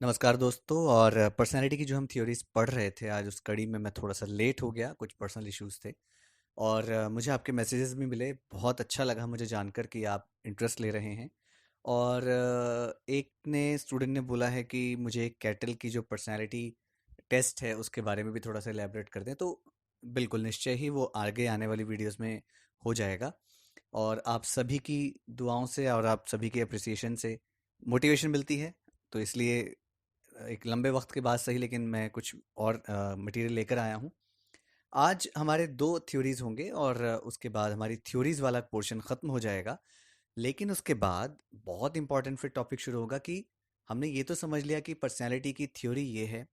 नमस्कार दोस्तों। और पर्सनैलिटी की जो हम थ्योरीज पढ़ रहे थे, आज उस कड़ी में मैं थोड़ा सा लेट हो गया, कुछ पर्सनल इश्यूज थे। और मुझे आपके मैसेजेस भी मिले, बहुत अच्छा लगा मुझे जानकर कि आप इंटरेस्ट ले रहे हैं। और एक ने स्टूडेंट ने बोला है कि मुझे कैटल की जो पर्सनैलिटी टेस्ट है उसके बारे में भी थोड़ा सा एलैबोरेट कर दें। तो बिल्कुल निश्चय ही वो आगे आने वाली वीडियोस में हो जाएगा। और आप सभी की दुआओं से और आप सभी के अप्रिसिएशन से मोटिवेशन मिलती है। तो इसलिए एक लंबे वक्त के बाद सही, लेकिन मैं कुछ और मटेरियल लेकर आया हूँ। आज हमारे दो थ्योरीज होंगे और उसके बाद हमारी थ्योरीज वाला पोर्शन ख़त्म हो जाएगा। लेकिन उसके बाद बहुत इंपॉर्टेंट फिर टॉपिक शुरू होगा कि हमने ये तो समझ लिया कि पर्सनैलिटी की थ्योरी ये है,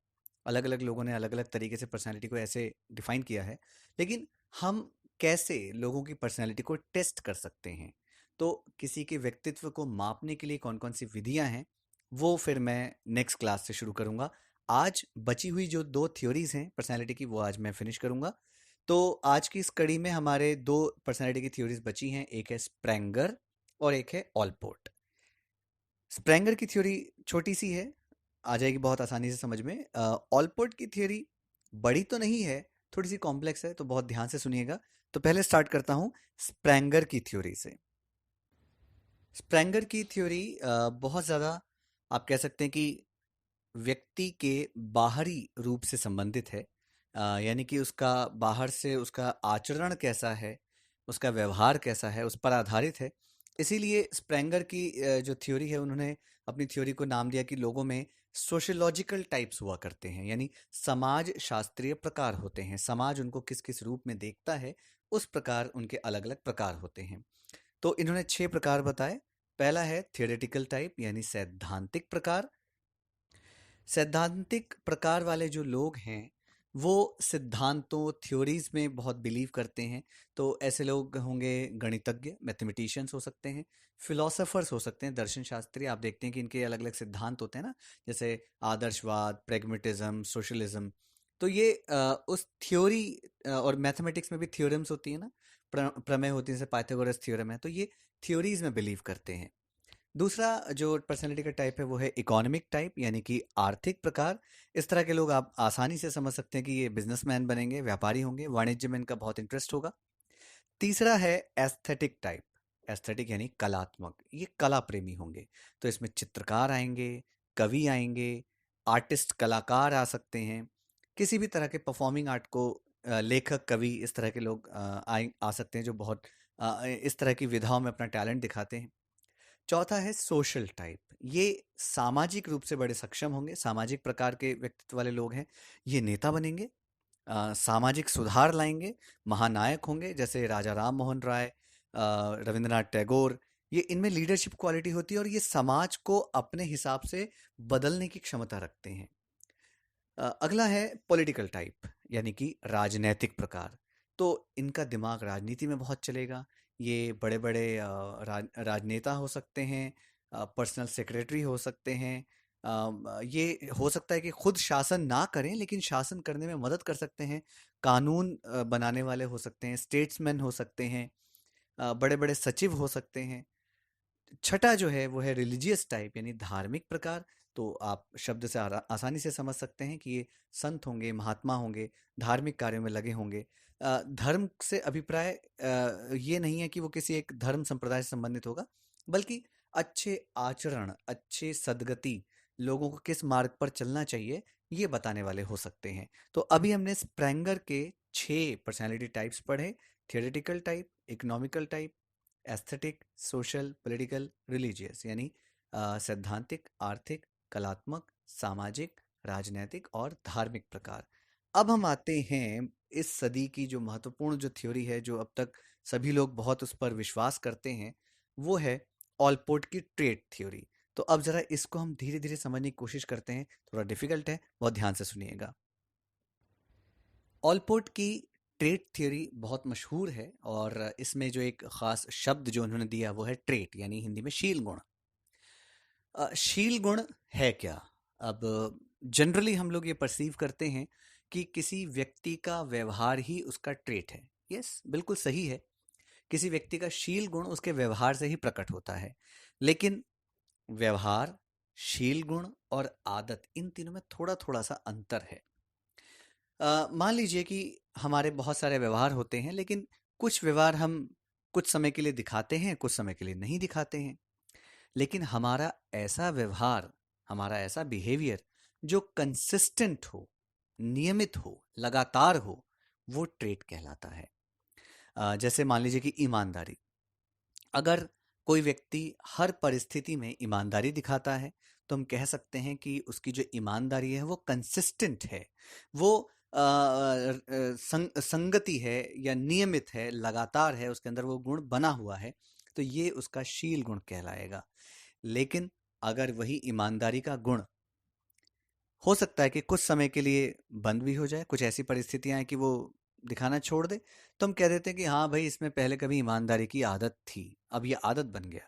अलग अलग लोगों ने अलग अलग तरीके से पर्सनैलिटी को ऐसे डिफाइन किया है। लेकिन हम कैसे लोगों की पर्सनैलिटी को टेस्ट कर सकते हैं, तो किसी के व्यक्तित्व को मापने के लिए कौन कौन सी विधियां हैं, वो फिर मैं नेक्स्ट क्लास से शुरू करूंगा। आज बची हुई जो दो थ्योरीज हैं पर्सनैलिटी की, वो आज मैं फिनिश करूंगा। तो आज की इस कड़ी में हमारे दो पर्सनैलिटी की थ्योरीज बची हैं, एक है स्प्रेंगर और एक है ऑलपोर्ट। स्प्रेंगर की थ्योरी छोटी सी है, आ जाएगी बहुत आसानी से समझ में। ऑलपोर्ट की थ्योरी बड़ी तो नहीं है, थोड़ी सी कॉम्प्लेक्स है, तो बहुत ध्यान से सुनिएगा। तो पहले स्टार्ट करता हूँ स्प्रेंगर की थ्योरी से। स्प्रेंगर की थ्योरी बहुत ज़्यादा आप कह सकते हैं कि व्यक्ति के बाहरी रूप से संबंधित है। यानी कि उसका बाहर से उसका आचरण कैसा है, उसका व्यवहार कैसा है, उस पर आधारित है। इसीलिए स्प्रेंगर की जो थ्योरी है, उन्होंने अपनी थ्योरी को नाम दिया कि लोगों में सोशियोलॉजिकल टाइप्स हुआ करते हैं, यानी समाज शास्त्रीय प्रकार होते हैं। समाज उनको किस किस रूप में देखता है, उस प्रकार उनके अलग अलग प्रकार होते हैं। तो इन्होंने 6 प्रकार बताए। पहला है थियोरेटिकल टाइप, यानी सैद्धांतिक प्रकार। सैद्धांतिक प्रकार वाले जो लोग हैं, वो सिद्धांतों थ्योरीज में बहुत बिलीव करते हैं। तो ऐसे लोग होंगे गणितज्ञ, मैथमेटिशियंस हो सकते हैं, फिलोसोफर्स हो सकते हैं, दर्शन शास्त्री। आप देखते हैं कि इनके अलग अलग सिद्धांत होते हैं ना, जैसे आदर्शवाद, प्रेगमेटिज्म, सोशलिज्म। तो ये उस थ्योरी और मैथमेटिक्स में भी थ्योरम्स होती है ना, प्रमेय होती है, जैसे पाइथागोरस थ्योरम है। तो ये थ्योरीज में बिलीव करते हैं। दूसरा जो पर्सनैलिटी का टाइप है वो है इकोनॉमिक टाइप, यानी कि आर्थिक प्रकार। इस तरह के लोग आप आसानी से समझ सकते हैं कि ये बिजनेसमैन बनेंगे, व्यापारी होंगे, वाणिज्य में इनका बहुत इंटरेस्ट होगा। तीसरा है एस्थेटिक टाइप। एस्थेटिक यानी कलात्मक, ये कला प्रेमी होंगे। तो इसमें चित्रकार आएंगे, कवि आएंगे, आर्टिस्ट कलाकार आ सकते हैं। किसी भी तरह के परफॉर्मिंग आर्ट को लेखक, कवि, इस तरह के लोग आ सकते हैं, जो बहुत इस तरह की विधाओं में अपना टैलेंट दिखाते हैं। चौथा है सोशल टाइप। ये सामाजिक रूप से बड़े सक्षम होंगे, सामाजिक प्रकार के व्यक्तित्व वाले लोग हैं। ये नेता बनेंगे, सामाजिक सुधार लाएंगे, महानायक होंगे, जैसे राजा राम मोहन राय, रविंद्रनाथ टैगोर। ये इनमें लीडरशिप क्वालिटी होती है और ये समाज को अपने हिसाब से बदलने की क्षमता रखते हैं। अगला है पॉलिटिकल टाइप, यानी कि राजनैतिक प्रकार। तो इनका दिमाग राजनीति में बहुत चलेगा। ये बड़े बड़े राजनेता हो सकते हैं, पर्सनल सेक्रेटरी हो सकते हैं। ये हो सकता है कि खुद शासन ना करें, लेकिन शासन करने में मदद कर सकते हैं। कानून बनाने वाले हो सकते हैं, स्टेट्समैन हो सकते हैं, बड़े बड़े सचिव हो सकते हैं। छठा जो है वो है रिलीजियस टाइप, यानी धार्मिक प्रकार। तो आप शब्द से आसानी से समझ सकते हैं कि ये संत होंगे, महात्मा होंगे, धार्मिक कार्यों में लगे होंगे। धर्म से अभिप्राय ये नहीं है कि वो किसी एक धर्म संप्रदाय से संबंधित होगा, बल्कि अच्छे आचरण, अच्छे सद्गति, लोगों को किस मार्ग पर चलना चाहिए, ये बताने वाले हो सकते हैं। तो अभी हमने स्प्रेंगर के 6 पर्सनैलिटी टाइप्स पढ़े। Theoretical type, economical type, aesthetic, social, political, religious, यानी सैद्धांतिक, आर्थिक, कलात्मक, सामाजिक, राजनैतिक और धार्मिक प्रकार। अब हम आते हैं इस सदी की जो महत्वपूर्ण जो थ्योरी है, जो अब तक सभी लोग बहुत उस पर विश्वास करते हैं, वो है ऑलपोर्ट की ट्रेट थ्योरी। तो अब जरा इसको हम धीरे धीरे समझने की कोशिश करते हैं, थोड़ा डिफिकल्ट है, बहुत ध्यान से सुनिएगा। ऑलपोर्ट की ट्रेट थ्योरी बहुत मशहूर है और इसमें जो एक ख़ास शब्द जो उन्होंने दिया वो है ट्रेट, यानी हिंदी में शील गुण। शील गुण है क्या? अब जनरली हम लोग ये परसीव करते हैं कि किसी व्यक्ति का व्यवहार ही उसका ट्रेट है। यस, बिल्कुल सही है। किसी व्यक्ति का शील गुण उसके व्यवहार से ही प्रकट होता है। लेकिन व्यवहार, शील गुण और आदत, इन तीनों में थोड़ा थोड़ा सा अंतर है। मान लीजिए कि हमारे बहुत सारे व्यवहार होते हैं, लेकिन कुछ व्यवहार हम कुछ समय के लिए दिखाते हैं, कुछ समय के लिए नहीं दिखाते हैं। लेकिन हमारा ऐसा व्यवहार, हमारा ऐसा बिहेवियर जो कंसिस्टेंट हो, नियमित हो, लगातार हो, वो ट्रेट कहलाता है। जैसे मान लीजिए कि ईमानदारी। अगर कोई व्यक्ति हर परिस्थिति में ईमानदारी दिखाता है, तो हम कह सकते हैं कि उसकी जो ईमानदारी है वो कंसिस्टेंट है, वो संगति है या नियमित है, लगातार है, उसके अंदर वो गुण बना हुआ है, तो ये उसका शील गुण कहलाएगा। लेकिन अगर वही ईमानदारी का गुण हो सकता है कि कुछ समय के लिए बंद भी हो जाए, कुछ ऐसी परिस्थितियां हैं कि वो दिखाना छोड़ दे, तो हम कह देते हैं कि हाँ भाई, इसमें पहले कभी ईमानदारी की आदत थी, अब ये आदत बन गया।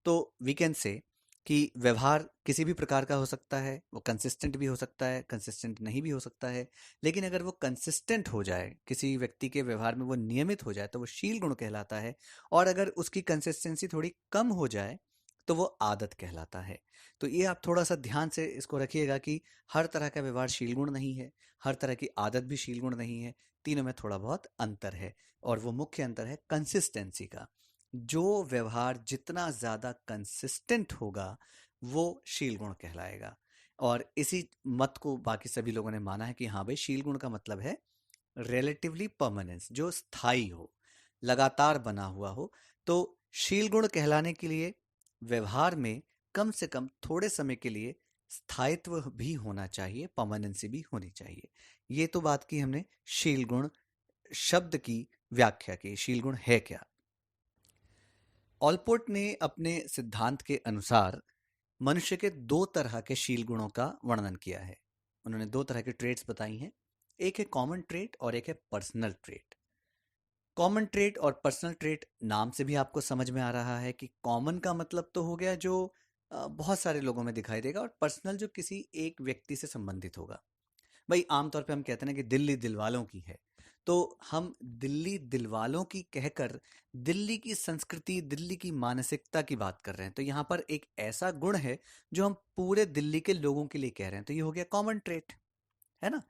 तो वी कैन से कि व्यवहार किसी भी प्रकार का हो सकता है, वो कंसिस्टेंट भी हो सकता है, कंसिस्टेंट नहीं भी हो सकता है। लेकिन अगर वो कंसिस्टेंट हो जाए, किसी व्यक्ति के व्यवहार में वो नियमित हो जाए, तो वो शील गुण कहलाता है। और अगर उसकी कंसिस्टेंसी थोड़ी कम हो जाए, तो वो आदत कहलाता है। तो ये आप थोड़ा सा ध्यान से इसको रखिएगा कि हर तरह का व्यवहार शील गुण नहीं है, हर तरह की आदत भी शील गुण नहीं है, तीनों में थोड़ा बहुत अंतर है। और वो मुख्य अंतर है कंसिस्टेंसी का। जो व्यवहार जितना ज़्यादा कंसिस्टेंट होगा, वो शील गुण कहलाएगा। और इसी मत को बाकी सभी लोगों ने माना है कि हाँ भाई, शील गुण का मतलब है रिलेटिवली परमानेंस, जो स्थायी हो, लगातार बना हुआ हो। तो शील गुण कहलाने के लिए व्यवहार में कम से कम थोड़े समय के लिए स्थायित्व भी होना चाहिए, परमानेंसी भी होनी चाहिए। ये तो बात की हमने शील गुण शब्द की व्याख्या की, शील गुण है क्या। ऑलपोर्ट ने अपने सिद्धांत के अनुसार मनुष्य के दो तरह के शील गुणों का वर्णन किया है। उन्होंने दो तरह के ट्रेट्स बताई हैं, एक है कॉमन ट्रेट और एक है पर्सनल ट्रेट। कॉमन ट्रेट और पर्सनल ट्रेट, नाम से भी आपको समझ में आ रहा है कि कॉमन का मतलब तो हो गया जो बहुत सारे लोगों में दिखाई देगा, और पर्सनल जो किसी एक व्यक्ति से संबंधित होगा। भाई आमतौर पे हम कहते हैं ना कि दिल्ली दिलवालों की है, तो हम दिल्ली दिलवालों की कहकर दिल्ली की संस्कृति, दिल्ली की मानसिकता की बात कर रहे हैं। तो यहाँ पर एक ऐसा गुण है जो हम पूरे दिल्ली के लोगों के लिए कह रहे हैं, तो ये हो गया कॉमन ट्रेट, है ना।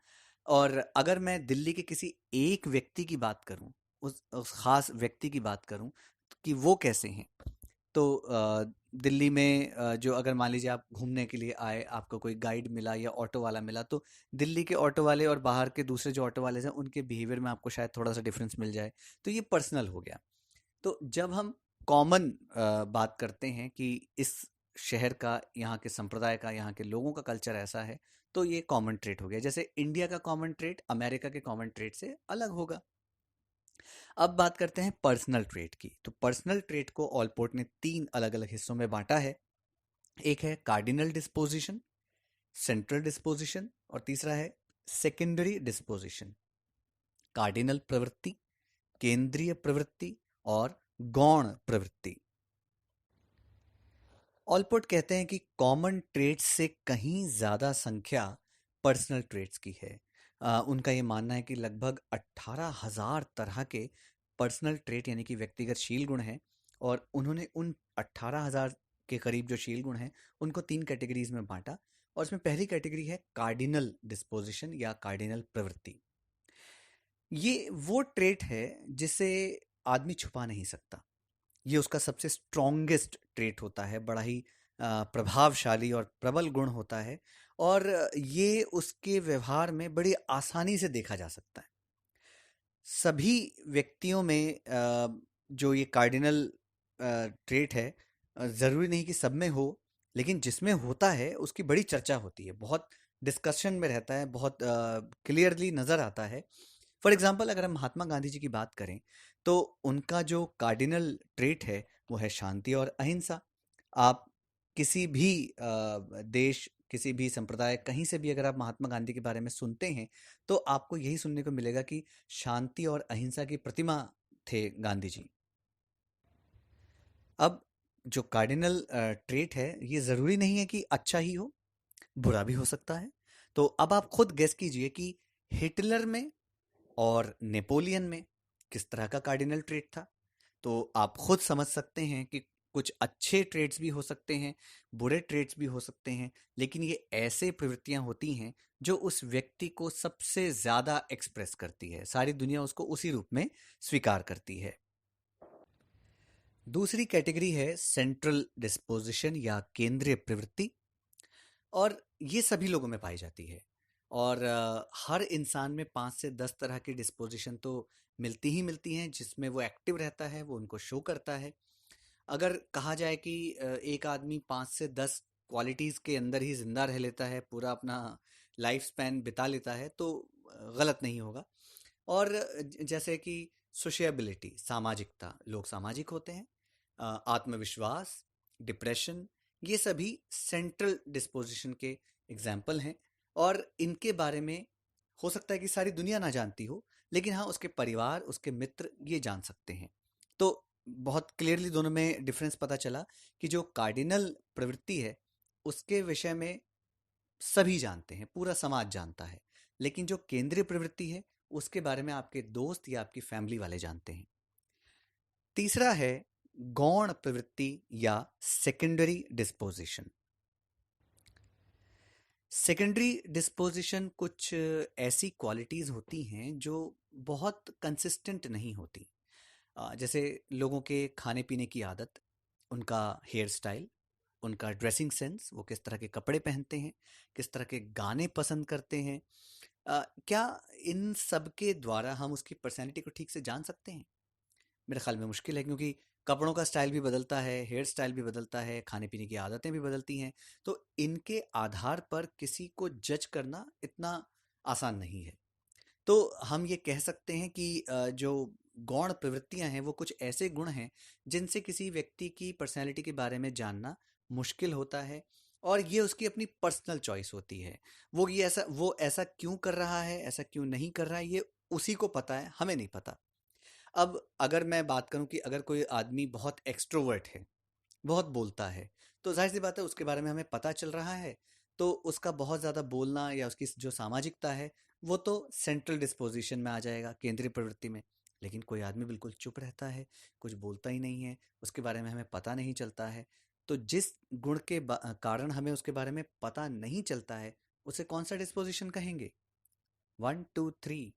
और अगर मैं दिल्ली के किसी एक व्यक्ति की बात करूं, उस खास व्यक्ति की बात करूं कि वो कैसे हैं, तो दिल्ली में जो अगर मान लीजिए आप घूमने के लिए आए, आपको कोई गाइड मिला या ऑटो वाला मिला, तो दिल्ली के ऑटो वाले और बाहर के दूसरे जो ऑटो वाले हैं, उनके बिहेवियर में आपको शायद थोड़ा सा डिफरेंस मिल जाए, तो ये पर्सनल हो गया। तो जब हम कॉमन बात करते हैं कि इस शहर का, यहाँ के संप्रदाय का, यहाँ के लोगों का कल्चर ऐसा है, तो ये कॉमन ट्रेट हो गया। जैसे इंडिया का कॉमन ट्रेट अमेरिका के कॉमन ट्रेट से अलग होगा। अब बात करते हैं पर्सनल ट्रेट की। तो पर्सनल ट्रेट को ऑलपोर्ट ने तीन अलग अलग हिस्सों में बांटा है। एक है कार्डिनल डिस्पोजिशन, सेंट्रल डिस्पोजिशन, और तीसरा है सेकेंडरी डिस्पोजिशन। कार्डिनल प्रवृत्ति, केंद्रीय प्रवृत्ति और गौण प्रवृत्ति। ऑलपोर्ट कहते हैं कि कॉमन ट्रेट्स से कहीं ज़्यादा संख्या पर्सनल ट्रेट्स की है। उनका ये मानना है कि लगभग 18,000 तरह के पर्सनल ट्रेट यानी कि व्यक्तिगत शील गुण हैं, और उन्होंने उन 18,000 के करीब जो शील गुण हैं, उनको तीन कैटेगरीज में बांटा। और इसमें पहली कैटेगरी है कार्डिनल डिस्पोजिशन या कार्डिनल प्रवृत्ति। ये वो ट्रेट है जिसे आदमी छुपा नहीं सकता। ये उसका सबसे स्ट्रॉन्गेस्ट ट्रेट होता है, बड़ा ही प्रभावशाली और प्रबल गुण होता है, और ये उसके व्यवहार में बड़ी आसानी से देखा जा सकता है। सभी व्यक्तियों में जो ये कार्डिनल ट्रेट है, ज़रूरी नहीं कि सब में हो, लेकिन जिसमें होता है उसकी बड़ी चर्चा होती है, बहुत डिस्कशन में रहता है, बहुत क्लियरली नज़र आता है। फॉर एग्जाम्पल, अगर हम महात्मा गांधी जी की बात करें, तो उनका जो कार्डिनल ट्रेट है वो है शांति और अहिंसा। आप किसी भी देश, किसी भी संप्रदाय, कहीं से भी अगर आप महात्मा गांधी के बारे में सुनते हैं, तो आपको यही सुनने को मिलेगा कि शांति और अहिंसा की प्रतिमा थे गांधी जी। अब जो कार्डिनल ट्रेट है, ये ज़रूरी नहीं है कि अच्छा ही हो, बुरा भी हो सकता है। तो अब आप खुद गेस कीजिए कि हिटलर में और नेपोलियन में किस तरह का कार्डिनल ट्रेट था। तो आप खुद समझ सकते हैं कि कुछ अच्छे ट्रेड्स भी हो सकते हैं, बुरे ट्रेड्स भी हो सकते हैं, लेकिन ये ऐसे प्रवृत्तियां होती हैं जो उस व्यक्ति को सबसे ज़्यादा एक्सप्रेस करती है। सारी दुनिया उसको उसी रूप में स्वीकार करती है। दूसरी कैटेगरी है सेंट्रल डिस्पोजिशन या केंद्रीय प्रवृत्ति, और ये सभी लोगों में पाई जाती है। और हर इंसान में 5 से 10 तरह की डिस्पोजिशन तो मिलती ही मिलती हैं, जिसमें वो एक्टिव रहता है, वो उनको शो करता है। अगर कहा जाए कि एक आदमी 5 से 10 क्वालिटीज़ के अंदर ही जिंदा रह लेता है, पूरा अपना लाइफ स्पैन बिता लेता है, तो गलत नहीं होगा। और जैसे कि सोशियबिलिटी, सामाजिकता, लोग सामाजिक होते हैं, आत्मविश्वास, डिप्रेशन, ये सभी सेंट्रल डिस्पोजिशन के एग्जाम्पल हैं। और इनके बारे में हो सकता है कि सारी दुनिया ना जानती हो, लेकिन हाँ, उसके परिवार, उसके मित्र ये जान सकते हैं। तो बहुत क्लियरली दोनों में डिफरेंस पता चला कि जो कार्डिनल प्रवृत्ति है उसके विषय में सभी जानते हैं, पूरा समाज जानता है, लेकिन जो केंद्रीय प्रवृत्ति है उसके बारे में आपके दोस्त या आपकी फैमिली वाले जानते हैं। तीसरा है गौण प्रवृत्ति या सेकेंडरी डिस्पोजिशन। सेकेंडरी डिस्पोजिशन कुछ ऐसी क्वालिटीज़ होती हैं जो बहुत कंसिस्टेंट नहीं होती। जैसे लोगों के खाने पीने की आदत, उनका हेयर स्टाइल, उनका ड्रेसिंग सेंस, वो किस तरह के कपड़े पहनते हैं, किस तरह के गाने पसंद करते हैं। क्या इन सब के द्वारा हम उसकी पर्सनैलिटी को ठीक से जान सकते हैं? मेरे ख्याल में मुश्किल है, क्योंकि कपड़ों का स्टाइल भी बदलता है, हेयर स्टाइल भी बदलता है, खाने पीने की आदतें भी बदलती हैं। तो इनके आधार पर किसी को जज करना इतना आसान नहीं है। तो हम ये कह सकते हैं कि जो गौण प्रवृत्तियां हैं वो कुछ ऐसे गुण हैं जिनसे किसी व्यक्ति की पर्सनैलिटी के बारे में जानना मुश्किल होता है, और ये उसकी अपनी पर्सनल चॉइस होती है। वो ऐसा क्यों कर रहा है, ऐसा क्यों नहीं कर रहा है, ये उसी को पता है, हमें नहीं पता। अब अगर मैं बात करूं कि अगर कोई आदमी बहुत एक्सट्रोवर्ट है, बहुत बोलता है, तो जाहिर सी बात है उसके बारे में हमें पता चल रहा है, तो उसका बहुत ज़्यादा बोलना या उसकी जो सामाजिकता है वो तो सेंट्रल डिस्पोजिशन में आ जाएगा, केंद्रीय प्रवृत्ति में। लेकिन कोई आदमी बिल्कुल चुप रहता है, कुछ बोलता ही नहीं है, उसके बारे में हमें पता नहीं चलता है, तो जिस गुण के कारण हमें उसके बारे में पता नहीं चलता है, उसे कौन सा डिस्पोजिशन कहेंगे? 1 2 3,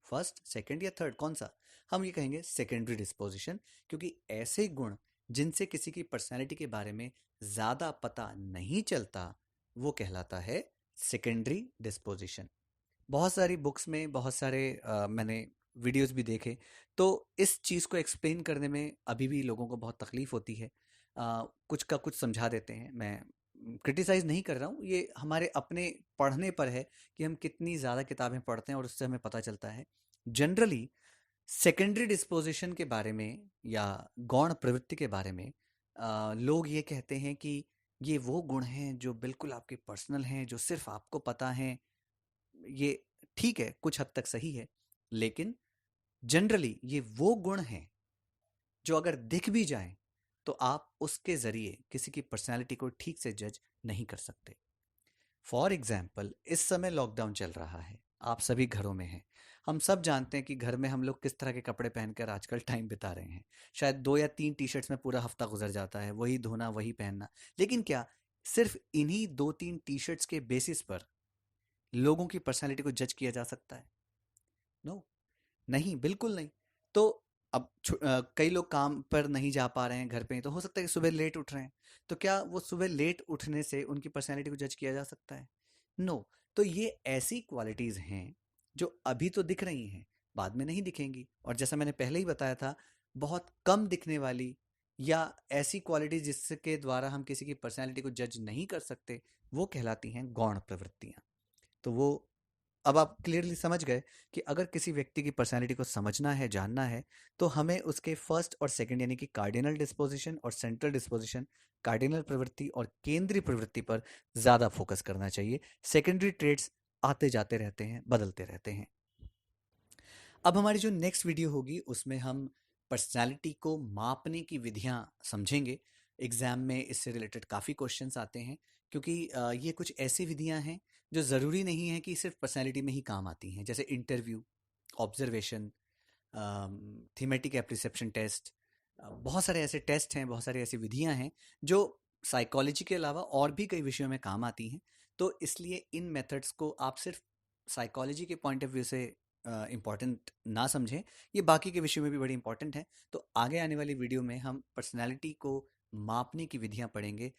फर्स्ट, सेकंड या थर्ड, कौन सा? हम ये कहेंगे सेकेंडरी डिस्पोजिशन, क्योंकि ऐसे गुण जिनसे किसी की पर्सनैलिटी के बारे में ज़्यादा पता नहीं चलता, वो कहलाता है सेकेंडरी डिस्पोजिशन। बहुत सारी बुक्स में, बहुत सारे मैंने वीडियोस भी देखे, तो इस चीज़ को एक्सप्लेन करने में अभी भी लोगों को बहुत तकलीफ होती है। कुछ का कुछ समझा देते हैं। मैं क्रिटिसाइज़ नहीं कर रहा हूँ, ये हमारे अपने पढ़ने पर है कि हम कितनी ज़्यादा किताबें पढ़ते हैं और उससे हमें पता चलता है। जनरली सेकेंडरी डिस्पोजिशन के बारे में या गौण प्रवृत्ति के बारे में लोग ये कहते हैं कि ये वो गुण हैं जो बिल्कुल आपके पर्सनल हैं, जो सिर्फ आपको पता हैं। ये ठीक है, कुछ हद तक सही है, लेकिन जनरली ये वो गुण हैं जो अगर दिख भी जाएं तो आप उसके ज़रिए किसी की पर्सनैलिटी को ठीक से जज नहीं कर सकते। फॉर एग्जाम्पल, इस समय लॉकडाउन चल रहा है, आप सभी घरों में हैं। हम सब जानते हैं कि घर में हम लोग किस तरह के कपड़े पहनकर आजकल टाइम बिता रहे हैं। शायद 2 या 3 टी शर्ट्स में पूरा हफ्ता गुजर जाता है, वही धोना, वही पहनना। लेकिन क्या सिर्फ इन्हीं 2 3 टी शर्ट्स के बेसिस पर लोगों की पर्सनैलिटी को जज किया जा सकता है? नो, नहीं, बिल्कुल नहीं। तो अब कई लोग काम पर नहीं जा पा रहे हैं, घर पे हैं, तो हो सकता है कि सुबह लेट उठ रहे हैं। तो क्या वो सुबह लेट उठने से उनकी पर्सनैलिटी को जज किया जा सकता है? नो। तो ये ऐसी क्वालिटीज़ हैं जो अभी तो दिख रही हैं, बाद में नहीं दिखेंगी। और जैसा मैंने पहले ही बताया था, बहुत कम दिखने वाली या ऐसी क्वालिटीज़ जिसके द्वारा हम किसी की पर्सनैलिटी को जज नहीं कर सकते, वो कहलाती हैं गौण प्रवृत्तियाँ। तो वो अब आप क्लियरली समझ गए कि अगर किसी व्यक्ति की पर्सनैलिटी को समझना है, जानना है, तो हमें उसके फर्स्ट और सेकंड यानी कि कार्डिनल डिस्पोजिशन और सेंट्रल डिस्पोजिशन, कार्डिनल प्रवृत्ति और केंद्रीय प्रवृत्ति पर ज़्यादा फोकस करना चाहिए। सेकेंडरी ट्रेड्स आते जाते रहते हैं, बदलते रहते हैं। अब हमारी जो नेक्स्ट वीडियो होगी उसमें हम पर्सनैलिटी को मापने की विधियां समझेंगे। एग्ज़ाम में इससे रिलेटेड काफ़ी क्वेश्चंस आते हैं, क्योंकि ये कुछ ऐसी विधियां हैं जो ज़रूरी नहीं है कि सिर्फ पर्सनैलिटी में ही काम आती हैं, जैसे interview, observation, thematic apperception test, बहुत सारे ऐसे टेस्ट हैं, बहुत सारी ऐसी विधियां हैं जो साइकोलॉजी के अलावा और भी कई विषयों में काम आती हैं। तो इसलिए इन मेथड्स को आप सिर्फ साइकोलॉजी के पॉइंट ऑफ व्यू से इम्पॉर्टेंट ना समझें, ये बाकी के विषयों में भी बड़ी इंपॉर्टेंट है। तो आगे आने वाली वीडियो में हम पर्सनैलिटी को मापने की विधियां पढ़ेंगे।